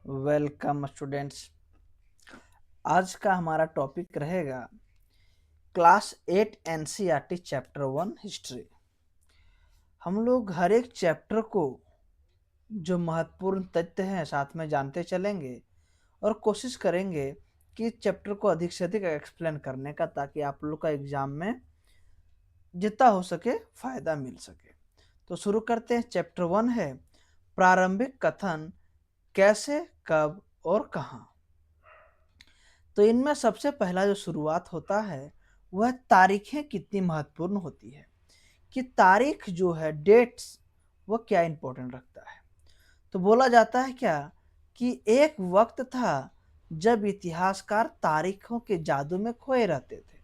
Welcome students. आज का हमारा टॉपिक रहेगा क्लास 8 एनसीईआरटी चैप्टर 1 हिस्ट्री। हम लोग हर एक चैप्टर को जो महत्वपूर्ण तथ्य हैं साथ में जानते चलेंगे और कोशिश करेंगे कि चैप्टर को अधिक से अधिक एक्सप्लेन करने का, ताकि आप लोग का एग्जाम में जितना हो सके फायदा मिल सके। तो शुरू करते हैं। चैप्टर 1 है प्रारंभिक कथन, कैसे, कब और कहाँ। तो इनमें सबसे पहला जो शुरुआत होता है वह तारीखें कितनी महत्वपूर्ण होती है, कि तारीख जो है, डेट्स, वो क्या इंपॉर्टेंट रखता है। तो बोला जाता है क्या कि एक वक्त था जब इतिहासकार तारीखों के जादू में खोए रहते थे।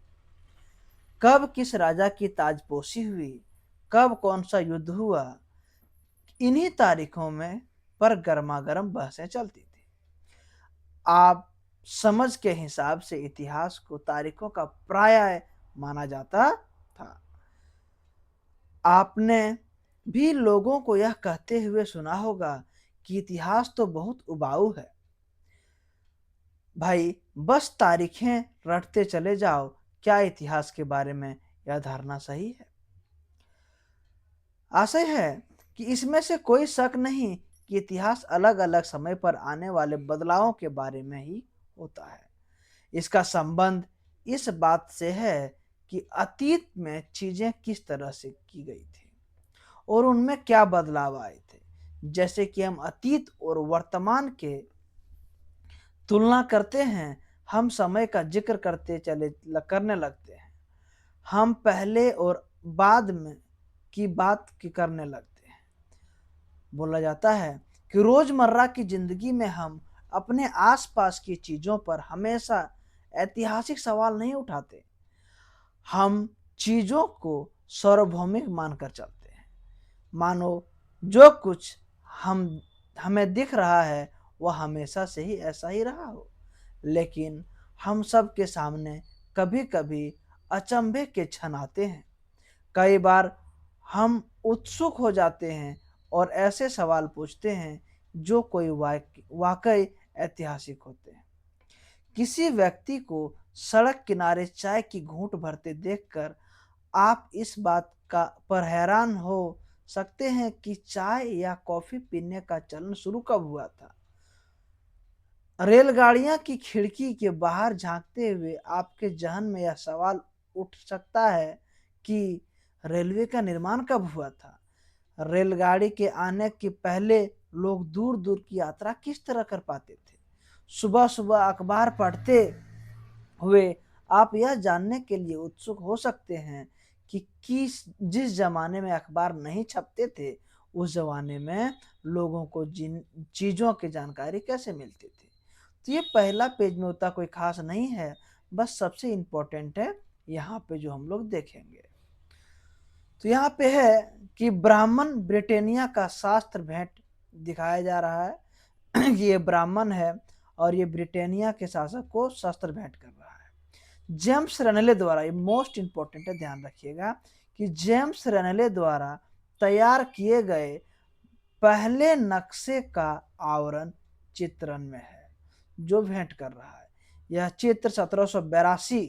कब किस राजा की ताजपोशी हुई, कब कौन सा युद्ध हुआ, इन्हीं तारीखों में पर गर्मा गर्म बहसें चलती थी। आप समझ के हिसाब से इतिहास को तारीखों का पर्याय माना जाता था। आपने भी लोगों को यह कहते हुए सुना होगा कि इतिहास तो बहुत उबाऊ है। भाई, बस तारीखें रटते चले जाओ, क्या इतिहास के बारे में यह धारणा सही है? आशय है कि इसमें से कोई शक नहीं कि इतिहास अलग अलग समय पर आने वाले बदलावों के बारे में ही होता है। इसका संबंध इस बात से है कि अतीत में चीजें किस तरह से की गई थी और उनमें क्या बदलाव आए थे। जैसे कि हम अतीत और वर्तमान के तुलना करते हैं, हम समय का जिक्र करने लगते हैं, हम पहले और बाद में की बात की करने लगते हैं। बोला जाता है कि रोजमर्रा की जिंदगी में हम अपने आसपास की चीजों पर हमेशा ऐतिहासिक सवाल नहीं उठाते। हम चीजों को सार्वभौमिक मानकर चलते हैं, मानो जो कुछ हम हमें दिख रहा है वह हमेशा से ही ऐसा ही रहा हो। लेकिन हम सब के सामने कभी कभी अचंभे के क्षण आते हैं। कई बार हम उत्सुक हो जाते हैं और ऐसे सवाल पूछते हैं जो कोई वाकई ऐतिहासिक होते हैं। किसी व्यक्ति को सड़क किनारे चाय की घूंट भरते देखकर आप इस बात का पर हैरान हो सकते हैं कि चाय या कॉफी पीने का चलन शुरू कब हुआ था। रेलगाड़ियां की खिड़की के बाहर झांकते हुए आपके जहन में यह सवाल उठ सकता है कि रेलवे का निर्माण कब हुआ था। रेलगाड़ी के आने के पहले लोग दूर दूर की यात्रा किस तरह कर पाते थे। सुबह सुबह अखबार पढ़ते हुए आप यह जानने के लिए उत्सुक हो सकते हैं कि किस जिस जमाने में अखबार नहीं छपते थे, उस जमाने में लोगों को जिन चीज़ों की जानकारी कैसे मिलती थी। तो ये पहला पेज में उतना कोई खास नहीं है, बस सबसे इम्पोर्टेंट है यहाँ पे जो हम लोग देखेंगे। तो यहाँ पे है कि ब्राह्मण ब्रिटेनिया का शास्त्र भेंट दिखाया जा रहा है कि ये ब्राह्मण है और ये ब्रिटेनिया के शासक को शस्त्र भेंट कर रहा है। जेम्स रेनले द्वारा, ये मोस्ट इंपॉर्टेंट है, ध्यान रखिएगा कि जेम्स रेनले द्वारा तैयार किए गए पहले नक्शे का आवरण चित्रण में है जो भेंट कर रहा है। यह चित्र 1782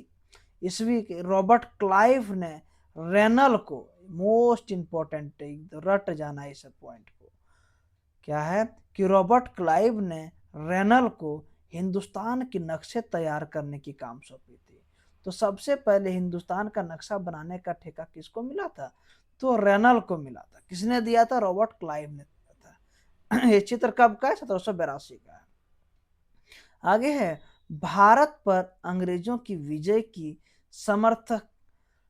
ईस्वी के रॉबर्ट क्लाइव ने रेनल को, मोस्ट इंपॉर्टेंट, रट जाना इस पॉइंट को, क्या है कि रॉबर्ट क्लाइव ने रेनल को हिंदुस्तान के नक्शे तैयार करने की काम सौंपी थी। तो सबसे पहले हिंदुस्तान का नक्शा बनाने का ठेका किसको मिला था? तो रेनल को मिला था। किसने दिया था? रॉबर्ट क्लाइव ने दिया था। ये चित्र कब का है? 1782 का है। आगे है भारत पर अंग्रेजों की विजय की समर्थक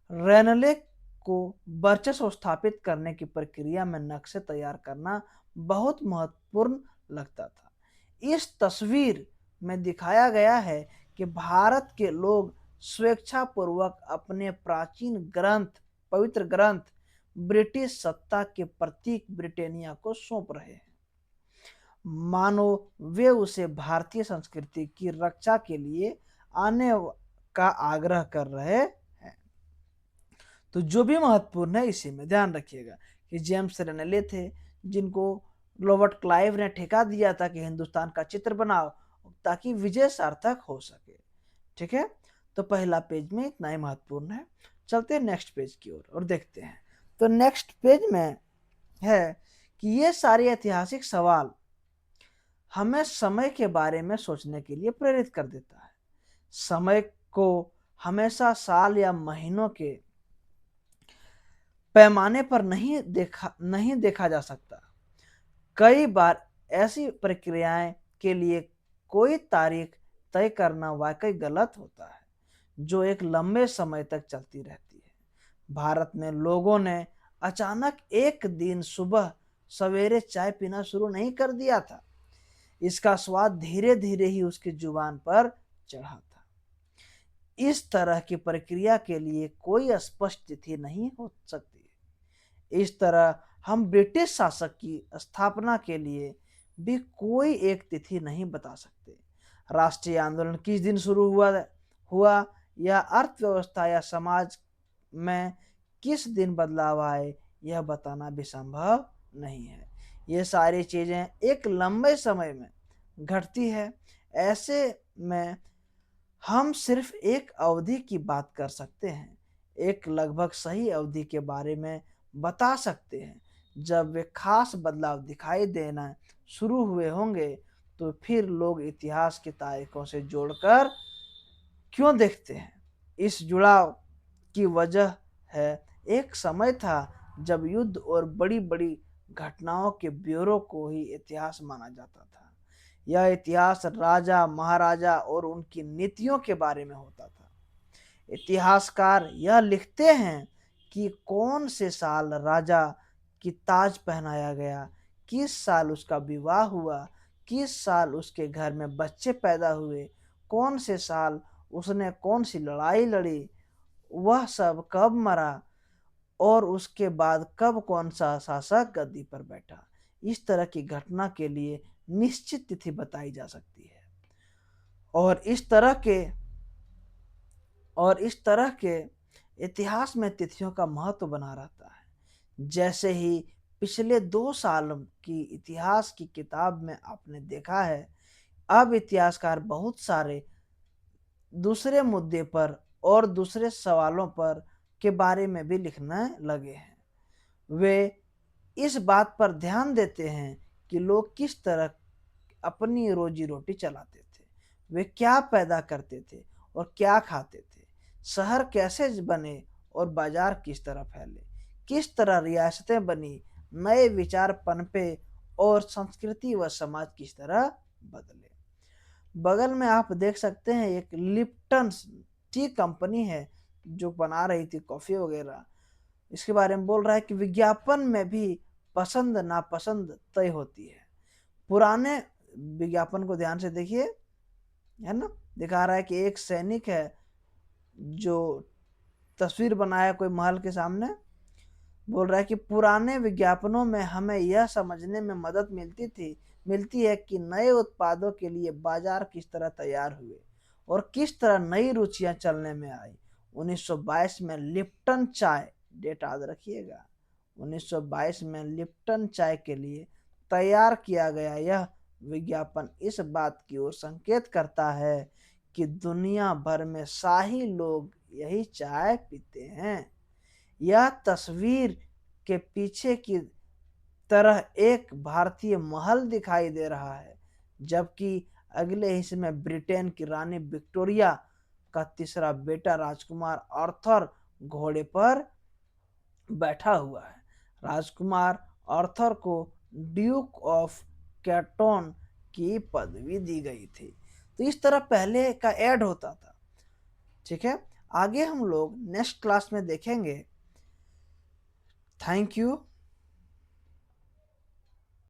रेनले को वर्चस्व स्थापित करने की प्रक्रिया में नक्शे तैयार करना बहुत महत्वपूर्ण लगता था। इस तस्वीर में दिखाया गया है कि भारत के लोग स्वेच्छापूर्वक अपने प्राचीन ग्रंथ, पवित्र ग्रंथ, ब्रिटिश सत्ता के प्रतीक ब्रिटेनिया को सौंप रहे हैं, मानो वे उसे भारतीय संस्कृति की रक्षा के लिए आने का आग्रह कर रहे हैं। तो जो भी महत्वपूर्ण है इसी में ध्यान रखिएगा कि जेम्स रेनले थे जिनको रॉबर्ट क्लाइव ने ठेका दिया था कि हिंदुस्तान का चित्र बनाओ ताकि विजय सार्थक हो सके। ठीक है, तो पहला पेज में इतना ही महत्वपूर्ण है। चलते हैं नेक्स्ट पेज की ओर और देखते हैं। तो नेक्स्ट पेज में है कि ये सारे ऐतिहासिक सवाल हमें समय के बारे में सोचने के लिए प्रेरित कर देता है। समय को हमेशा साल या महीनों के पैमाने पर नहीं देखा जा सकता। कई बार ऐसी प्रक्रियाएं के लिए कोई तारीख तय करना वाकई गलत होता है जो एक लंबे समय तक चलती रहती है। भारत में लोगों ने अचानक एक दिन सुबह सवेरे चाय पीना शुरू नहीं कर दिया था। इसका स्वाद धीरे धीरे ही उसकी जुबान पर चढ़ा था। इस तरह की प्रक्रिया के लिए कोई स्पष्ट तिथि नहीं हो सकती। इस तरह हम ब्रिटिश शासक की स्थापना के लिए भी कोई एक तिथि नहीं बता सकते। राष्ट्रीय आंदोलन किस दिन शुरू हुआ या अर्थव्यवस्था या समाज में किस दिन बदलाव आए, यह बताना भी संभव नहीं है। ये सारी चीजें एक लंबे समय में घटती है। ऐसे में हम सिर्फ एक अवधि की बात कर सकते हैं, एक लगभग सही अवधि के बारे में बता सकते हैं। जब वे खास बदलाव दिखाई देना शुरू हुए होंगे तो फिर लोग इतिहास की तारीखों से जोड़कर क्यों देखते हैं। इस जुड़ाव की वजह है एक समय था जब युद्ध और बड़ी बड़ी घटनाओं के ब्यौरों को ही इतिहास माना जाता था। यह इतिहास राजा महाराजा और उनकी नीतियों के बारे में होता था। इतिहासकार यह लिखते हैं कि कौन से साल राजा की ताज पहनाया गया, किस साल उसका विवाह हुआ, किस साल उसके घर में बच्चे पैदा हुए, कौन से साल उसने कौन सी लड़ाई लड़ी, वह सब कब मरा और उसके बाद कब कौन सा शासक गद्दी पर बैठा। इस तरह की घटना के लिए निश्चित तिथि बताई जा सकती है और इस तरह के इतिहास में तिथियों का महत्व बना रहता है। जैसे ही पिछले 2 साल की इतिहास की किताब में आपने देखा है, अब इतिहासकार बहुत सारे दूसरे मुद्दे पर और दूसरे सवालों पर के बारे में भी लिखने लगे हैं। वे इस बात पर ध्यान देते हैं कि लोग किस तरह अपनी रोजी रोटी चलाते थे, वे क्या पैदा करते थे और क्या खाते थे, शहर कैसे बने और बाजार किस तरह फैले, किस तरह रियासतें बनी, नए विचार पनपे और संस्कृति व समाज किस तरह बदले। बगल में आप देख सकते हैं एक लिप्टन टी कंपनी है जो बना रही थी कॉफी वगैरह। इसके बारे में बोल रहा है कि विज्ञापन में भी पसंद नापसंद तय होती है। पुराने विज्ञापन को ध्यान से देखिए, है ना, दिखा रहा है कि एक सैनिक है जो तस्वीर बनाया कोई महल के सामने। बोल रहा है कि पुराने विज्ञापनों में हमें यह समझने में मदद मिलती है कि नए उत्पादों के लिए बाजार किस तरह तैयार हुए और किस तरह नई रुचियां चलने में आई। 1922 में लिप्टन चाय, डेट याद रखिएगा, 1922 में लिप्टन चाय के लिए तैयार किया गया यह विज्ञापन इस बात की ओर संकेत करता है कि दुनिया भर में शाही लोग यही चाय पीते हैं। यह तस्वीर के पीछे की तरह एक भारतीय महल दिखाई दे रहा है, जबकि अगले हिस्से में ब्रिटेन की रानी विक्टोरिया का तीसरा बेटा राजकुमार आर्थर घोड़े पर बैठा हुआ है। राजकुमार आर्थर को ड्यूक ऑफ कैटोन की पदवी दी गई थी। तो इस तरह पहले का ऐड होता था। ठीक है, आगे हम लोग नेक्स्ट क्लास में देखेंगे। Thank you.